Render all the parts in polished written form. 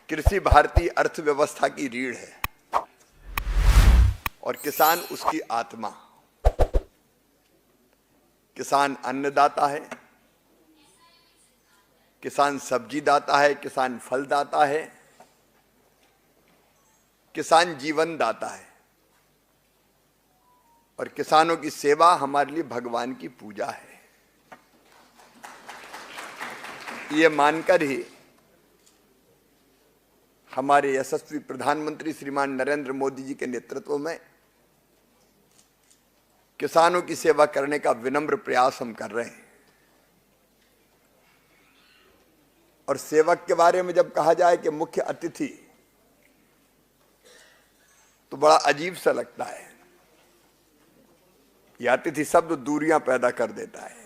कृषि भारतीय अर्थव्यवस्था की रीढ़ है और किसान उसकी आत्मा। किसान अन्नदाता है, किसान सब्जी दाता है, किसान फल दाता है, किसान जीवन दाता है और किसानों की सेवा हमारे लिए भगवान की पूजा है। ये मानकर ही हमारे यशस्वी प्रधानमंत्री श्रीमान नरेंद्र मोदी जी के नेतृत्व में किसानों की सेवा करने का विनम्र प्रयास हम कर रहे हैं। और सेवक के बारे में जब कहा जाए कि मुख्य अतिथि, तो बड़ा अजीब सा लगता है। यह अतिथि शब्द दूरियां पैदा कर देता है।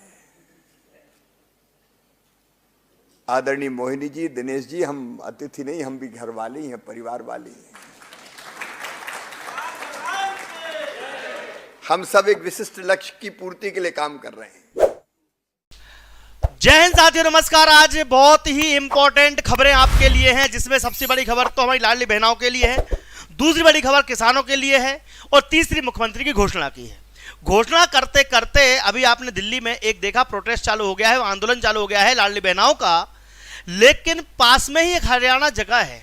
आदरणीय मोहिनी जी, दिनेश जी, हम अतिथि नहीं, हम भी घर वाले ही हैं, परिवार वाले ही हैं। हम सब एक विशिष्ट लक्ष्य की पूर्ति के लिए काम कर रहे हैं। जय हिंद साथियों, नमस्कार। आज बहुत ही इंपॉर्टेंट खबरें आपके लिए हैं, जिसमें सबसे बड़ी खबर तो हमारी लाडली बहनाओं के लिए है, दूसरी बड़ी खबर किसानों के लिए है और तीसरी मुख्यमंत्री की घोषणा की है। घोषणा करते करते अभी आपने दिल्ली में एक देखा, प्रोटेस्ट चालू हो गया है, आंदोलन चालू हो गया है लाडली बहनाओं का। लेकिन पास में ही एक हरियाणा जगह है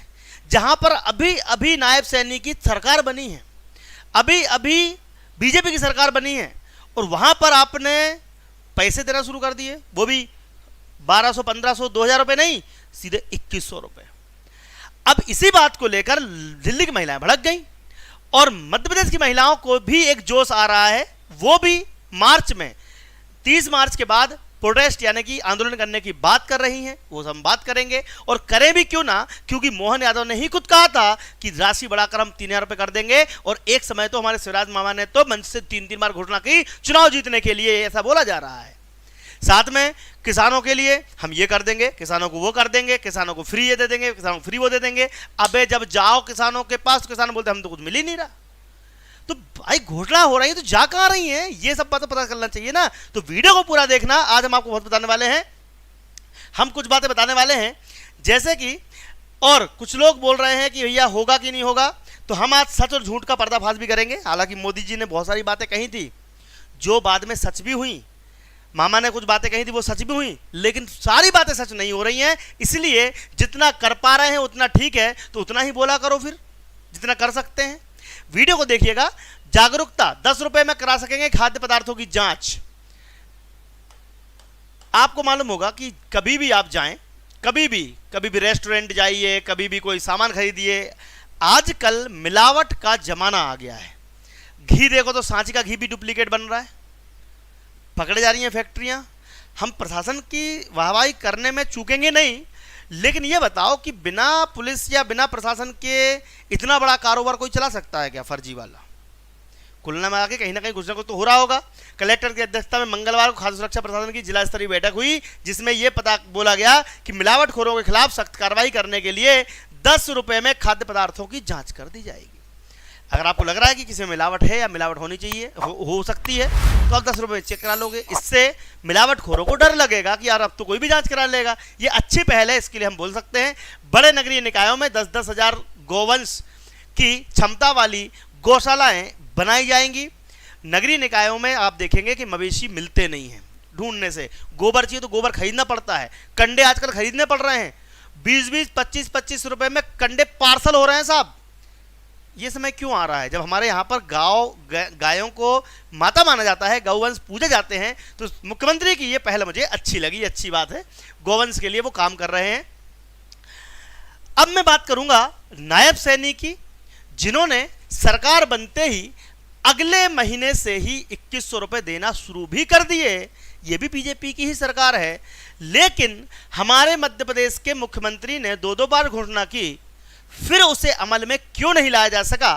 जहां पर अभी अभी नायब सैनी की सरकार बनी है, अभी अभी बीजेपी की सरकार बनी है और वहां पर आपने पैसे देना शुरू कर दिए, वो भी 1200, 1500, 2000 रुपए नहीं, सीधे 2100 रुपए। अब इसी बात को लेकर दिल्ली की महिलाएं भड़क गई और मध्य प्रदेश की महिलाओं को भी एक जोश आ रहा है। वो भी मार्च में 30 मार्च के बाद प्रोटेस्ट यानी कि आंदोलन करने की बात कर रही हैं। वो हम बात करेंगे और करें भी क्यों ना, क्योंकि मोहन यादव ने ही खुद कहा था कि राशि बढ़ाकर हम 3000 रुपए कर देंगे। और एक समय तो हमारे शिवराज मामा ने तो मंच से 3-3 बार घोषणा की चुनाव जीतने के लिए, ऐसा बोला जा रहा है। साथ में किसानों के लिए हम ये कर देंगे, किसानों को वो कर देंगे, किसानों को फ्री ये दे देंगे, किसानों को फ्री वो दे देंगे। अबे जब जाओ किसानों के पास तो किसान बोलते हम तो कुछ मिल ही नहीं रहा। तो भाई घोषणा हो रही है तो जा कहां रही हैं, ये सब बातें पता करना चाहिए ना। तो वीडियो को पूरा देखना, आज हम आपको बहुत बताने वाले हैं। हम कुछ बातें बताने वाले हैं जैसे कि, और कुछ लोग बोल रहे हैं कि भैया होगा कि नहीं होगा, तो हम आज सच और झूठ का पर्दाफाश भी करेंगे। हालांकि मोदी जी ने बहुत सारी बातें कही थी जो बाद में सच भी हुई, मामा ने कुछ बातें कही थी वो सच भी हुई, लेकिन सारी बातें सच नहीं हो रही हैं। इसलिए जितना कर पा रहे हैं उतना ठीक है, तो उतना ही बोला करो फिर, जितना कर सकते हैं। वीडियो को देखिएगा। जागरूकता, 10 रुपए में करा सकेंगे खाद्य पदार्थों की जांच। आपको मालूम होगा कि कभी भी आप जाएं, कभी भी रेस्टोरेंट जाइए, कभी भी कोई सामान खरीदिए, आजकल मिलावट का जमाना आ गया है। घी देखो तो सांची का घी भी डुप्लीकेट बन रहा है, पकड़े जा रही हैं फैक्ट्रियां। हम प्रशासन की वाहवाही करने में चूकेंगे नहीं, लेकिन ये बताओ कि बिना पुलिस या बिना प्रशासन के इतना बड़ा कारोबार कोई चला सकता है क्या, फर्जी वाला? खुलना में आके कहीं ना कहीं कुछ ना कुछ तो हो रहा होगा। कलेक्टर की अध्यक्षता में मंगलवार को खाद्य सुरक्षा प्रशासन की जिला स्तरीय बैठक हुई, जिसमें यह पता बोला गया कि मिलावटखोरों के खिलाफ सख्त कार्रवाई करने के लिए 10 रुपए में खाद्य पदार्थों की जांच कर दी जाएगी। अगर आपको लग रहा है कि किसी में मिलावट है या मिलावट होनी चाहिए, हो सकती है, तो आप 10 रुपए चेक करा लोगे। इससे मिलावटखोरों को डर लगेगा कि यार अब तो कोई भी जांच करा लेगा। ये अच्छी पहल है, इसके लिए हम बोल सकते हैं। बड़े नगरीय निकायों में 10-10 हजार गोवंश की क्षमता वाली गौशालाएं बनाई जाएंगी। नगरीय निकायों में आप देखेंगे कि मवेशी मिलते नहीं हैं, ढूंढने से। गोबर चाहिए तो गोबर खरीदना पड़ता है, कंडे आजकल खरीदने पड़ रहे हैं। 20-20, 25-25 रुपए में कंडे पार्सल हो रहे हैं साहब। ये समय क्यों आ रहा है? जब हमारे यहाँ पर गायों को माता माना जाता है, गौवंश पूजे जाते हैं, तो मुख्यमंत्री की ये पहल मुझे अच्छी लगी, अच्छी बात है। गौवंश के लिए वो काम कर रहे हैं। अब मैं बात करूंगा नायब सैनी की, जिन्होंने सरकार बनते ही अगले महीने से ही 2100 रुपए देना शुरू भी कर दिए। ये भी बीजेपी की ही सरकार है, लेकिन हमारे मध्य प्रदेश के मुख्यमंत्री ने 2-2 बार घोषणा की, फिर उसे अमल में क्यों नहीं लाया जा सका,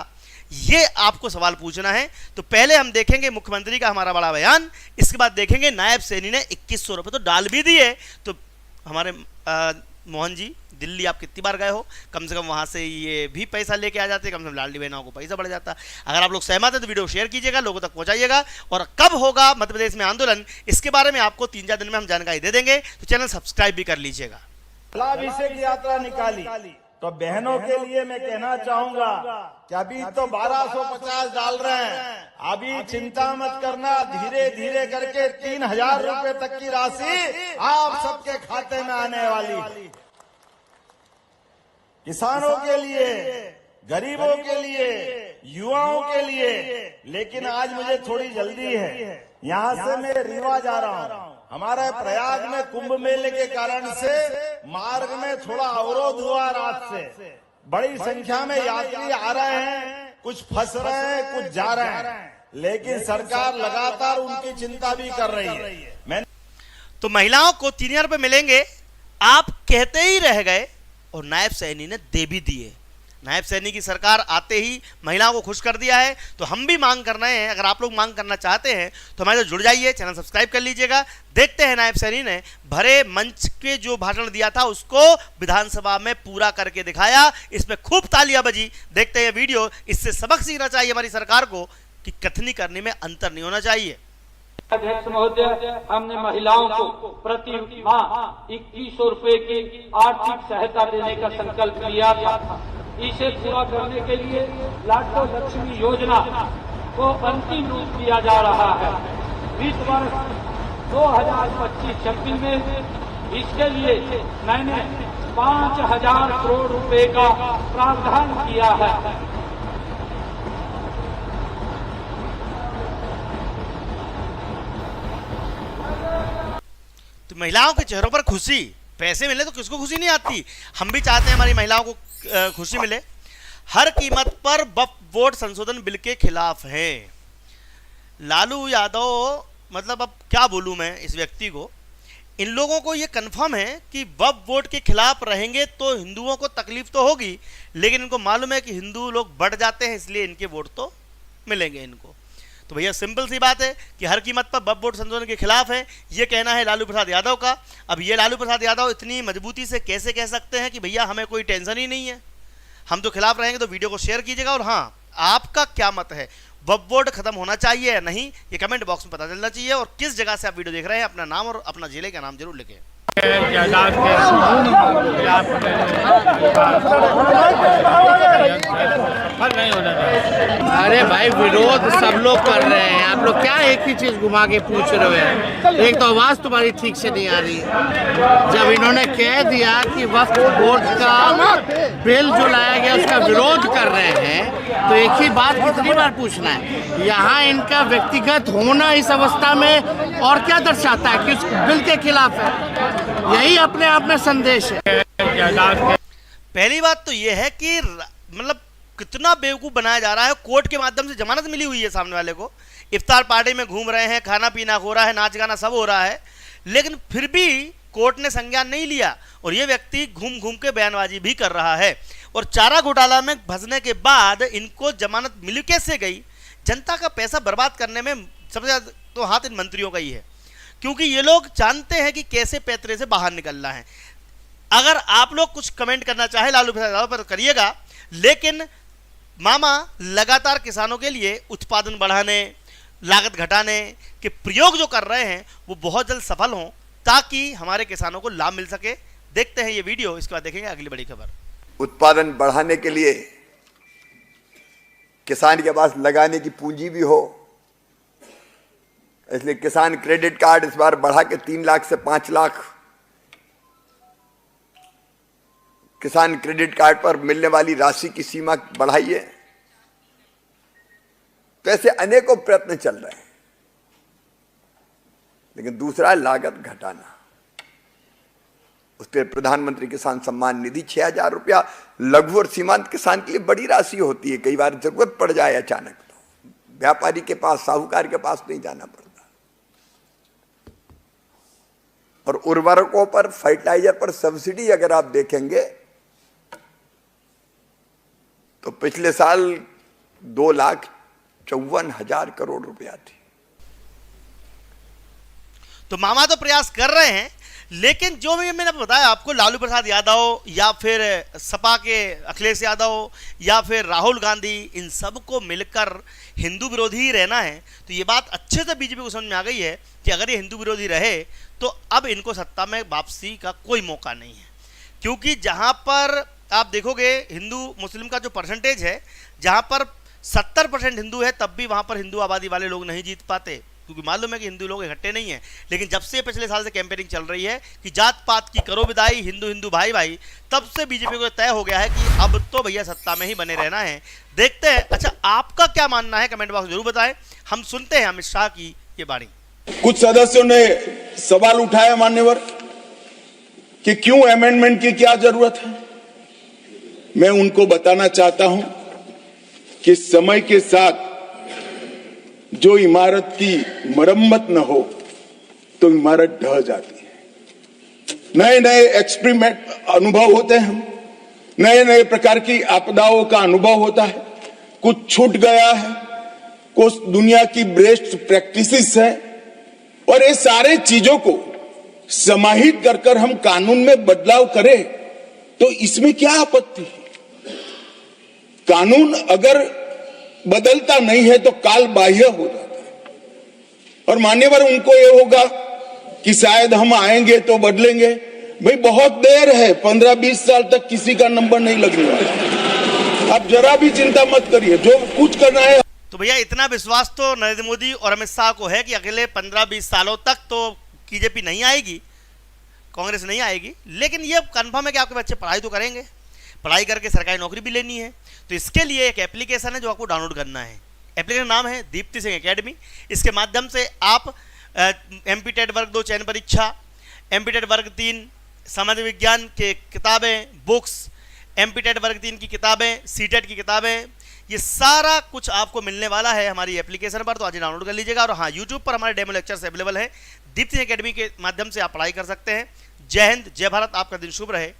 ये आपको सवाल पूछना है। तो पहले हम देखेंगे मुख्यमंत्री का हमारा बड़ा बयान, इसके बाद देखेंगे नायब सैनी ने 2100 रुपए तो डाल भी दिए। तो हमारे मोहन जी, दिल्ली आप कितनी बार गए हो, कम से कम वहां से ये भी पैसा लेके आ जाते, कम से कम लाडली बहनों को पैसा बढ़ जाता। अगर आप लोग सहमत हैं तो वीडियो शेयर कीजिएगा, लोगों तक पहुंचाइएगा। और कब होगा मध्य प्रदेश में आंदोलन, इसके बारे में आपको 3-4 दिन में हम जानकारी दे देंगे, तो चैनल सब्सक्राइब भी कर लीजिएगा। अभिषेक यात्रा निकाली तो बहनों के लिए मैं कहना चाहूंगा कि अभी तो 1250 डाल रहे हैं, अभी चिंता मत करना, धीरे धीरे करके 3000 रुपए तक की राशि आप सबके खाते में आने वाली। किसानों के लिए, गरीबों के लिए, युवाओं के लिए। लेकिन आज मुझे थोड़ी जल्दी है, यहाँ से मैं रीवा जा रहा हूँ। हमारे प्रयाग में कुंभ मेले के कारण से मार्ग में थोड़ा अवरोध हुआ रात से। बड़ी संख्या में यात्री आ रहे हैं, कुछ फंस रहे हैं, कुछ जा रहे हैं, लेकिन सरकार लगातार उनकी चिंता भी कर रही है। मैं तो महिलाओं को 3000 रुपए मिलेंगे, आप कहते ही रह गए और नायब सैनी ने दे भी दिए। नायब सैनी की सरकार आते ही महिलाओं को खुश कर दिया है। तो हम भी मांग कर रहे हैं, अगर आप लोग मांग करना चाहते हैं तो हमारे साथ जुड़ जाइए, चैनल सब्सक्राइब कर लीजिएगा। देखते हैं नायब सैनी ने भरे मंच के जो भाषण दिया था उसको विधानसभा में पूरा करके दिखाया, इसमें खूब तालियां बजी। देखते हैं वीडियो, इससे सबक सीखना चाहिए हमारी सरकार को कि कथनी करने में अंतर नहीं होना चाहिए। अध्यक्ष महोदय, हमने महिलाओं को प्रति माह 2100 रुपए की आर्थिक सहायता देने का संकल्प लिया था। इसे पूरा करने के लिए लाडली लक्ष्मी योजना को अंतिम रूप दिया जा रहा है। वित्त वर्ष 2025-26 में इसके लिए मैंने 5000 करोड़ रुपए का प्रावधान किया है। तो महिलाओं के चेहरों पर खुशी, पैसे मिले तो किसको खुशी नहीं आती। हम भी चाहते हैं हमारी महिलाओं को खुशी मिले। हर कीमत पर वक्फ बोर्ड संशोधन बिल के खिलाफ है लालू यादव। मतलब अब क्या बोलूं मैं इस व्यक्ति को, इन लोगों को ये कंफर्म है कि वक्फ बोर्ड के खिलाफ रहेंगे तो हिंदुओं को तकलीफ तो होगी, लेकिन इनको मालूम है कि हिंदू लोग बढ़ जाते हैं, इसलिए इनके वोट तो मिलेंगे इनको। तो भैया सिंपल सी बात है कि हर कीमत पर वक्फ बोर्ड संशोधन के खिलाफ है, ये कहना है लालू प्रसाद यादव का। अब ये लालू प्रसाद यादव इतनी मजबूती से कैसे कह सकते हैं कि भैया हमें कोई टेंशन ही नहीं है, हम तो खिलाफ रहेंगे। तो वीडियो को शेयर कीजिएगा, और हाँ, आपका क्या मत है, वक्फ बोर्ड खत्म होना चाहिए या नहीं, ये कमेंट बॉक्स में पता चलना चाहिए। और किस जगह से आप वीडियो देख रहे हैं, अपना नाम और अपना जिले का नाम जरूर लिखें। अरे भाई, विरोध सब लोग कर रहे हैं, आप लोग क्या एक ही चीज घुमा के पूछ रहे हैं। एक तो आवाज तुम्हारी ठीक से नहीं आ रही। जब इन्होंने कह दिया कि वक्फ बोर्ड का बिल जो लाया गया उसका विरोध कर रहे हैं, तो एक ही बात कितनी बार पूछना है। यहाँ इनका व्यक्तिगत होना इस अवस्था में और क्या दर्शाता है कि उस बिल के खिलाफ है, यही अपने आप में संदेश है। पहली बात तो यह है कि मतलब कितना बेवकूफ बनाया जा रहा है। कोर्ट के माध्यम से जमानत मिली हुई है सामने वाले को, इफ्तार पार्टी में घूम रहे हैं, खाना पीना हो रहा है, नाच गाना सब हो रहा है, लेकिन फिर भी कोर्ट ने संज्ञान नहीं लिया और ये व्यक्ति घूम घूम के बयानबाजी भी कर रहा है। और चारा घोटाला में फंसने के बाद इनको जमानत मिली कैसे गई? जनता का पैसा बर्बाद करने में सबसे ज्यादा तो हाथ इन मंत्रियों का ही है, क्योंकि ये लोग जानते हैं कि कैसे पैतरे से बाहर निकलना है। अगर आप लोग कुछ कमेंट करना चाहे लालू प्रसाद यादव पर करिएगा, लेकिन मामा लगातार किसानों के लिए उत्पादन बढ़ाने, लागत घटाने के प्रयोग जो कर रहे हैं वो बहुत जल्द सफल हों, ताकि हमारे किसानों को लाभ मिल सके। देखते हैं ये वीडियो, इसके बाद देखेंगे अगली बड़ी खबर। उत्पादन बढ़ाने के लिए किसान के पास लगाने की पूंजी भी हो, इसलिए किसान क्रेडिट कार्ड इस बार बढ़ा के 3 लाख से 5 लाख किसान क्रेडिट कार्ड पर मिलने वाली राशि की सीमा बढ़ाई है। तो ऐसे अनेकों प्रयत्न चल रहे हैं। लेकिन दूसरा लागत घटाना, उस पर प्रधानमंत्री किसान सम्मान निधि 6000 रुपया लघु और सीमांत किसान के लिए बड़ी राशि होती है। कई बार जरूरत पड़ जाए अचानक तो व्यापारी के पास, साहूकार के पास नहीं जाना पड़ता। और उर्वरकों पर, फर्टिलाइजर पर सब्सिडी अगर आप देखेंगे तो पिछले साल 2,54,000 करोड़ रुपया थी। तो मामा तो प्रयास कर रहे हैं, लेकिन जो भी मैंने बताया आपको, लालू प्रसाद यादव या फिर सपा के अखिलेश यादव या फिर राहुल गांधी, इन सब को मिलकर हिंदू विरोधी ही रहना है। तो ये बात अच्छे से बीजेपी को समझ में आ गई है कि अगर ये हिंदू विरोधी रहे तो अब इनको सत्ता में वापसी का कोई मौका नहीं है, क्योंकि जहां पर आप देखोगे हिंदू मुस्लिम का जो परसेंटेज है, जहां पर 70% हिंदू है, तब भी वहां पर हिंदू आबादी वाले लोग नहीं जीत पाते, क्योंकि मालूम है कि हिंदू लोग इकट्ठे नहीं हैं। लेकिन जब से पिछले साल से कैंपेनिंग चल रही है कि जात पात की करो विदाई, हिंदू हिंदू भाई भाई, तब से बीजेपी को तय हो गया है कि अब तो भैया सत्ता में ही बने रहना है। देखते हैं, अच्छा आपका क्या मानना है, कमेंट बॉक्स जरूर बताएं। हम सुनते हैं अमित शाह की ये वाणी। कुछ सदस्यों ने सवाल उठाया मान्यवर कि क्यों अमेंडमेंट की क्या जरूरत है। मैं उनको बताना चाहता हूं कि समय के साथ जो इमारत की मरम्मत न हो तो इमारत ढह जाती है। नए नए एक्सपेरिमेंट अनुभव होते हैं, नए नए प्रकार की आपदाओं का अनुभव होता है, कुछ छूट गया है, कुछ दुनिया की बेस्ट प्रैक्टिसेस है, और ये सारे चीजों को समाहित कर हम कानून में बदलाव करें तो इसमें क्या आपत्ति है। कानून अगर बदलता नहीं है तो काल बाह्य हो जाता है। और मान्यवर उनको ये होगा कि शायद हम आएंगे तो बदलेंगे। भाई बहुत देर है, 15-20 साल तक किसी का नंबर नहीं लगने वाला। आप जरा भी चिंता मत करिए, जो कुछ करना है। तो भैया इतना विश्वास तो नरेंद्र मोदी और अमित शाह को है कि अगले 15-20 सालों तक तो बीजेपी नहीं आएगी, कांग्रेस नहीं आएगी। लेकिन ये कंफर्म है कि आपके बच्चे पढ़ाई तो करेंगे, पढ़ाई करके सरकारी नौकरी भी लेनी है। तो इसके लिए एक एप्लीकेशन है जो आपको डाउनलोड करना है। एप्लीकेशन नाम है दीप्ति सिंह एकेडमी। इसके माध्यम से आप MP टेट वर्ग 2 चयन परीक्षा, MP टेट वर्ग 3 सामाजिक विज्ञान के किताबें, बुक्स, MP टेट वर्ग 3 की किताबें, CTET की किताबें, ये सारा कुछ आपको मिलने वाला है हमारी एप्लीकेशन पर। तो आज डाउनलोड कर लीजिएगा। और हाँ, यूट्यूब पर हमारे डेमो लेक्चर्स अवेलेबल है। दीप्ति सिंह एकेडमी के माध्यम से आप पढ़ाई कर सकते हैं। जय हिंद, जय भारत, आपका दिन शुभ रहे।